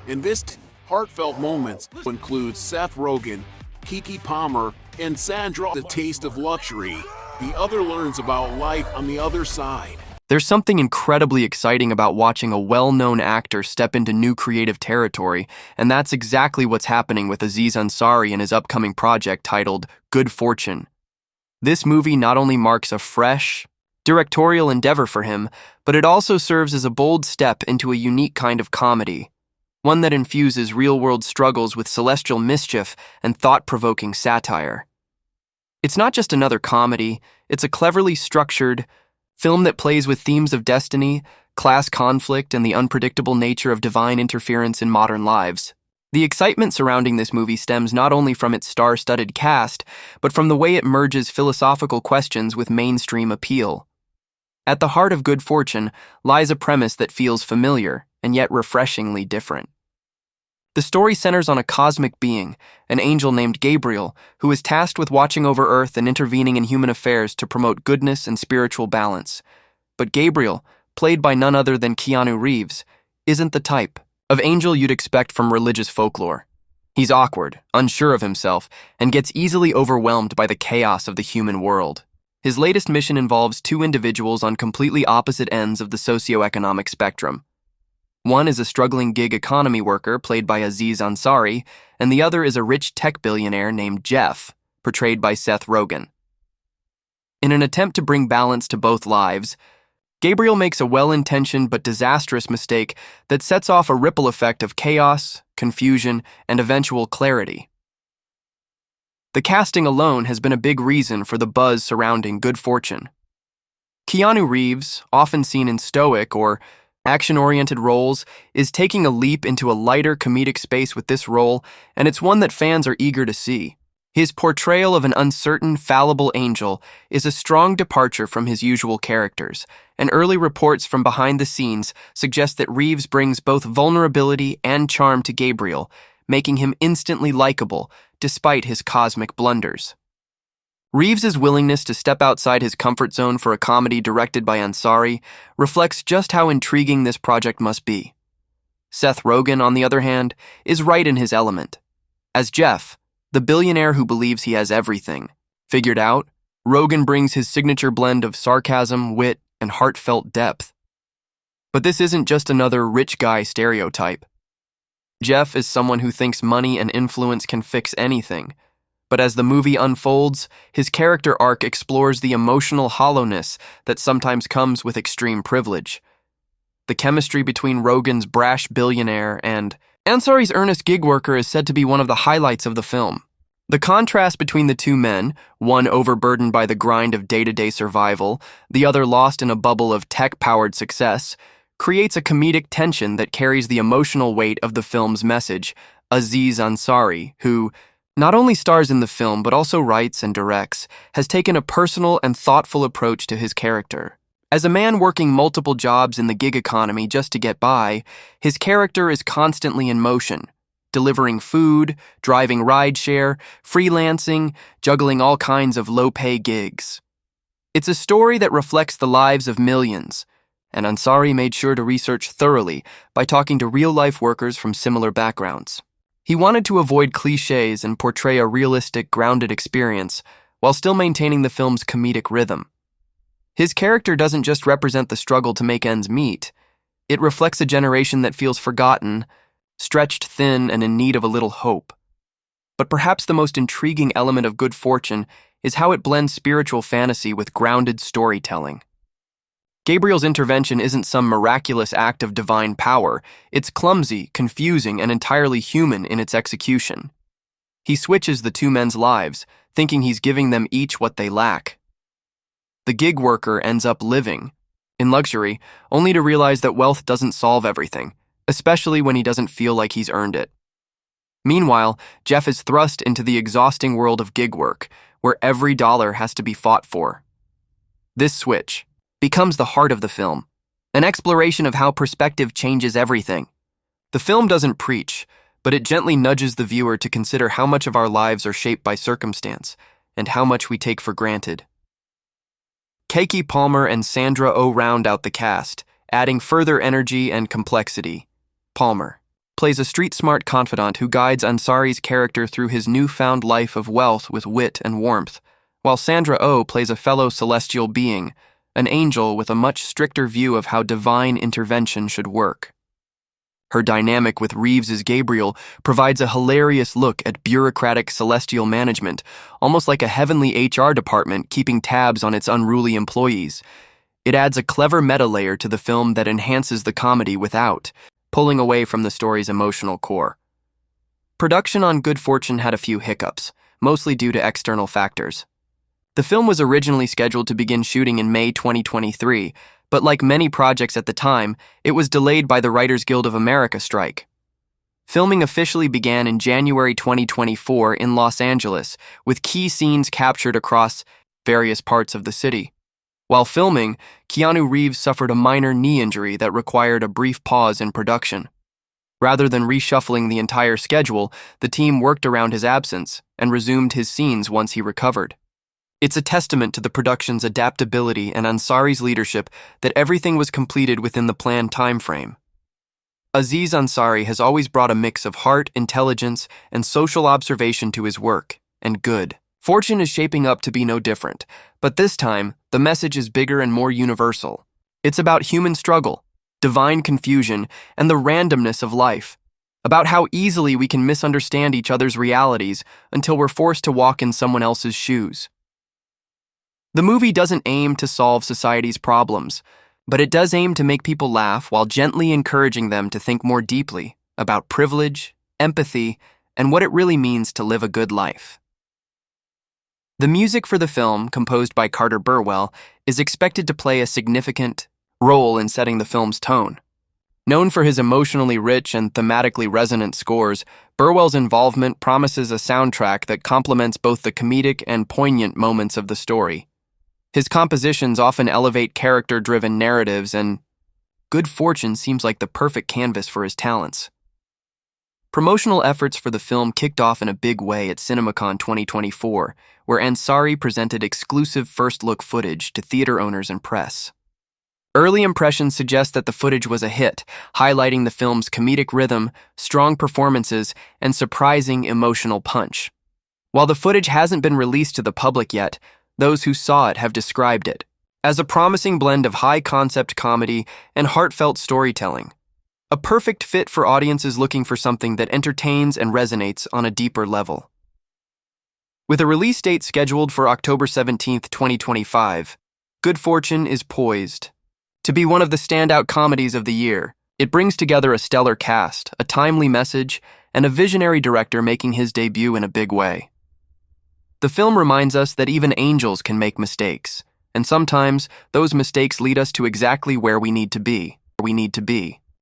In this heartfelt moments includes Seth Rogen, Keke Palmer, and Sandra. The taste of luxury. The other learns about life on the other side. There's something incredibly exciting about watching a well-known actor step into new creative territory, and that's exactly what's happening with Aziz Ansari and his upcoming project titled Good Fortune. This movie not only marks a fresh, directorial endeavor for him, but it also serves as a bold step into a unique kind of comedy, one that infuses real-world struggles with celestial mischief and thought-provoking satire. It's not just another comedy, it's a cleverly structured film that plays with themes of destiny, class conflict, and the unpredictable nature of divine interference in modern lives. The excitement surrounding this movie stems not only from its star-studded cast, but from the way it merges philosophical questions with mainstream appeal. At the heart of Good Fortune lies a premise that feels familiar and yet refreshingly different. The story centers on a cosmic being, an angel named Gabriel, who is tasked with watching over Earth and intervening in human affairs to promote goodness and spiritual balance. But Gabriel, played by none other than Keanu Reeves, isn't the type of angel you'd expect from religious folklore. He's awkward, unsure of himself, and gets easily overwhelmed by the chaos of the human world. His latest mission involves two individuals on completely opposite ends of the socioeconomic spectrum. One is a struggling gig economy worker played by Aziz Ansari, and the other is a rich tech billionaire named Jeff, portrayed by Seth Rogen. In an attempt to bring balance to both lives, Gabriel makes a well-intentioned but disastrous mistake that sets off a ripple effect of chaos, confusion, and eventual clarity. The casting alone has been a big reason for the buzz surrounding Good Fortune. Keanu Reeves, often seen in stoic or action-oriented roles, is taking a leap into a lighter comedic space with this role, and it's one that fans are eager to see. His portrayal of an uncertain, fallible angel is a strong departure from his usual characters, and early reports from behind the scenes suggest that Reeves brings both vulnerability and charm to Gabriel, making him instantly likable despite his cosmic blunders. Reeves' willingness to step outside his comfort zone for a comedy directed by Ansari reflects just how intriguing this project must be. Seth Rogen, on the other hand, is right in his element. As Jeff, the billionaire who believes he has everything figured out, Rogen brings his signature blend of sarcasm, wit, and heartfelt depth. But this isn't just another rich guy stereotype. Jeff is someone who thinks money and influence can fix anything. But as the movie unfolds, his character arc explores the emotional hollowness that sometimes comes with extreme privilege. The chemistry between Rogen's brash billionaire and Ansari's earnest gig worker is said to be one of the highlights of the film. The contrast between the two men, one overburdened by the grind of day-to-day survival, the other lost in a bubble of tech-powered success, creates a comedic tension that carries the emotional weight of the film's message. Aziz Ansari, who not only stars in the film but also writes and directs, has taken a personal and thoughtful approach to his character. As a man working multiple jobs in the gig economy just to get by, his character is constantly in motion, delivering food, driving rideshare, freelancing, juggling all kinds of low-pay gigs. It's a story that reflects the lives of millions, and Ansari made sure to research thoroughly by talking to real-life workers from similar backgrounds. He wanted to avoid cliches and portray a realistic, grounded experience while still maintaining the film's comedic rhythm. His character doesn't just represent the struggle to make ends meet. It reflects a generation that feels forgotten, stretched thin, and in need of a little hope. But perhaps the most intriguing element of Good Fortune is how it blends spiritual fantasy with grounded storytelling. Gabriel's intervention isn't some miraculous act of divine power. It's clumsy, confusing, and entirely human in its execution. He switches the two men's lives, thinking he's giving them each what they lack. The gig worker ends up living in luxury, only to realize that wealth doesn't solve everything, especially when he doesn't feel like he's earned it. Meanwhile, Jeff is thrust into the exhausting world of gig work, where every dollar has to be fought for. This switch becomes the heart of the film, an exploration of how perspective changes everything. The film doesn't preach, but it gently nudges the viewer to consider how much of our lives are shaped by circumstance and how much we take for granted. Keke Palmer and Sandra round out the cast, adding further energy and complexity. Palmer, plays a street-smart confidant who guides Ansari's character through his newfound life of wealth with wit and warmth, while Sandra Oh plays a fellow celestial being, an angel with a much stricter view of how divine intervention should work. Her dynamic with Reeves' Gabriel provides a hilarious look at bureaucratic celestial management, almost like a heavenly HR department keeping tabs on its unruly employees. It adds a clever meta layer to the film that enhances the comedy without pulling away from the story's emotional core. Production on Good Fortune had a few hiccups, mostly due to external factors. The film was originally scheduled to begin shooting in May 2023, but like many projects at the time, it was delayed by the Writers Guild of America strike. Filming officially began in January 2024 in Los Angeles, with key scenes captured across various parts of the city. While filming, Keanu Reeves suffered a minor knee injury that required a brief pause in production. Rather than reshuffling the entire schedule, the team worked around his absence and resumed his scenes once he recovered. It's a testament to the production's adaptability and Ansari's leadership that everything was completed within the planned timeframe. Aziz Ansari has always brought a mix of heart, intelligence, and social observation to his work, and Good Fortune is shaping up to be no different, but this time, the message is bigger and more universal. It's about human struggle, divine confusion, and the randomness of life, about how easily we can misunderstand each other's realities until we're forced to walk in someone else's shoes. The movie doesn't aim to solve society's problems, but it does aim to make people laugh while gently encouraging them to think more deeply about privilege, empathy, and what it really means to live a good life. The music for the film, composed by Carter Burwell, is expected to play a significant role in setting the film's tone. Known for his emotionally rich and thematically resonant scores, Burwell's involvement promises a soundtrack that complements both the comedic and poignant moments of the story. His compositions often elevate character-driven narratives, and Good Fortune seems like the perfect canvas for his talents. Promotional efforts for the film kicked off in a big way at CinemaCon 2024, where Ansari presented exclusive first-look footage to theater owners and press. Early impressions suggest that the footage was a hit, highlighting the film's comedic rhythm, strong performances, and surprising emotional punch. While the footage hasn't been released to the public yet, those who saw it have described it as a promising blend of high-concept comedy and heartfelt storytelling. A perfect fit for audiences looking for something that entertains and resonates on a deeper level. With a release date scheduled for October 17, 2025, Good Fortune is poised to be one of the standout comedies of the year. It brings together a stellar cast, a timely message, and a visionary director making his debut in a big way. The film reminds us that even angels can make mistakes, and sometimes those mistakes lead us to exactly where we need to be.